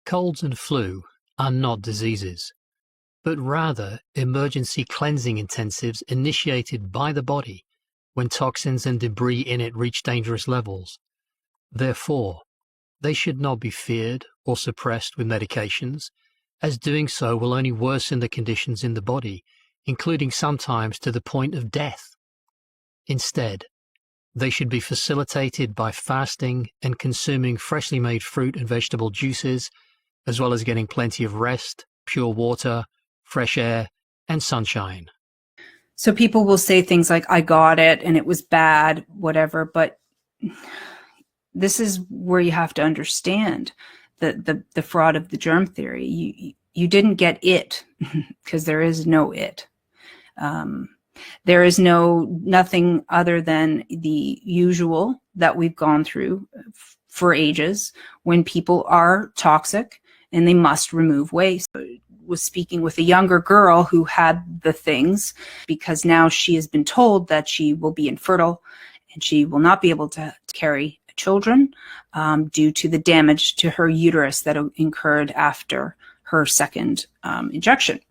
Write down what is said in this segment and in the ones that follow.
Colds and flu are not diseases, but rather emergency cleansing intensives initiated by the body when toxins and debris in it reach dangerous levels. Therefore, they should not be feared or suppressed with medications, as doing so will only worsen the conditions in the body, including sometimes to the point of death. Instead, they should be facilitated by fasting and consuming freshly made fruit and vegetable juices, as well as getting plenty of rest, pure water, fresh air, and sunshine. So people will say things like, I got it and it was bad, whatever, but this is where you have to understand the fraud of the germ theory. You didn't get it because there is no it. There is nothing other than the usual that we've gone through for ages when people are toxic and they must remove waste. I was speaking with a younger girl who had the things because now she has been told that she will be infertile and she will not be able to carry children due to the damage to her uterus that incurred after her second injection.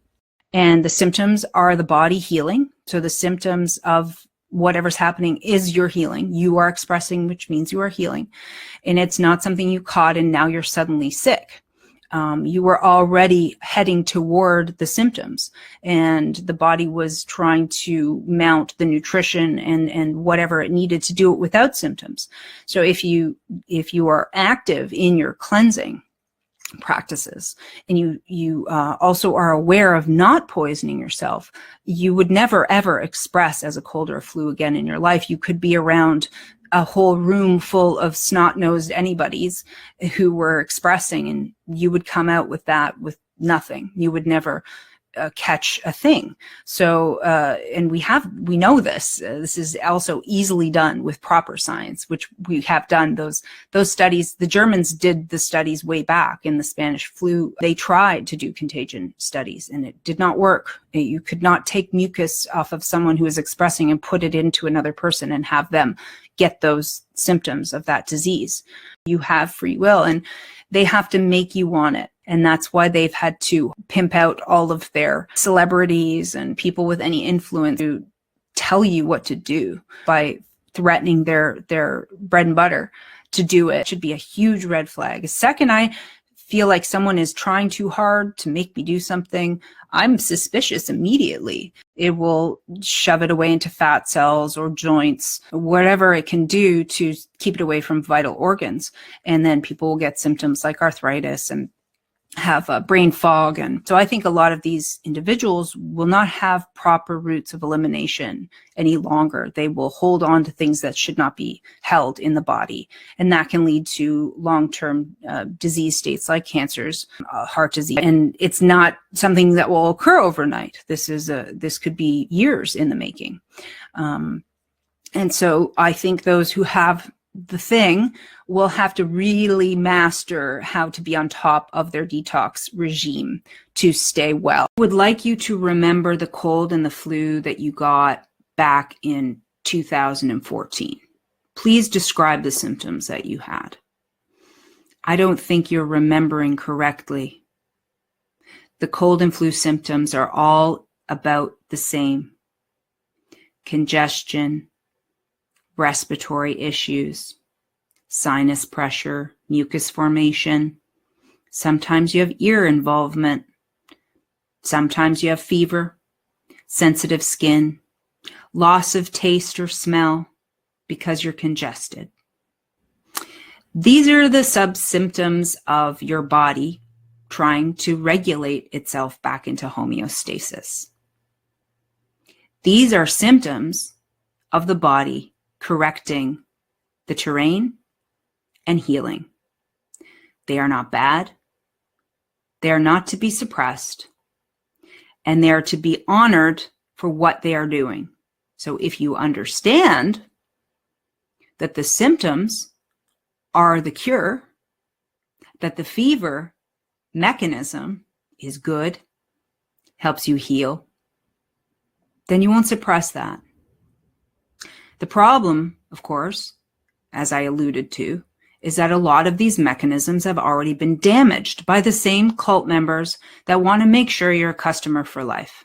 And the symptoms are the body healing. So the symptoms of whatever's happening is your healing. You are expressing, which means you are healing. And it's not something you caught and now you're suddenly sick. You were already heading toward the symptoms, and the body was trying to mount the nutrition and whatever it needed to do it without symptoms. So if you are active in your cleansing practices and you also are aware of not poisoning yourself, you would never ever express as a cold or a flu again in your life. You could be around a whole room full of snot-nosed anybody's who were expressing, and you would come out with that with nothing. You would never catch a thing. So, and we know this. This is also easily done with proper science, which we have done those studies. The Germans did the studies way back in the Spanish flu. They tried to do contagion studies and it did not work. You could not take mucus off of someone who is expressing and put it into another person and have them get those symptoms of that disease. You have free will and they have to make you want it. And that's why they've had to pimp out all of their celebrities and people with any influence to tell you what to do by threatening their bread and butter to do it. It should be a huge red flag. Second, I feel like someone is trying too hard to make me do something, I'm suspicious immediately. It will shove it away into fat cells or joints, whatever it can do to keep it away from vital organs. And then people will get symptoms like arthritis and have brain fog. And so I think a lot of these individuals will not have proper routes of elimination any longer. They will hold on to things that should not be held in the body. And that can lead to long-term disease states like cancers, heart disease. And it's not something that will occur overnight. This could be years in the making. And so I think those who have the thing will have to really master how to be on top of their detox regime to stay well. I would like you to remember the cold and the flu that you got back in 2014. Please describe the symptoms that you had. I don't think you're remembering correctly. The cold and flu symptoms are all about the same. Congestion, respiratory issues, sinus pressure, mucus formation. Sometimes you have ear involvement. Sometimes you have fever, sensitive skin, loss of taste or smell because you're congested. These are the subsymptoms of your body trying to regulate itself back into homeostasis. These are symptoms of the body correcting the terrain and healing. They are not bad. They are not to be suppressed. And they are to be honored for what they are doing. So if you understand that the symptoms are the cure, that the fever mechanism is good, helps you heal, then you won't suppress that. The problem, of course, as I alluded to, is that a lot of these mechanisms have already been damaged by the same cult members that want to make sure you're a customer for life.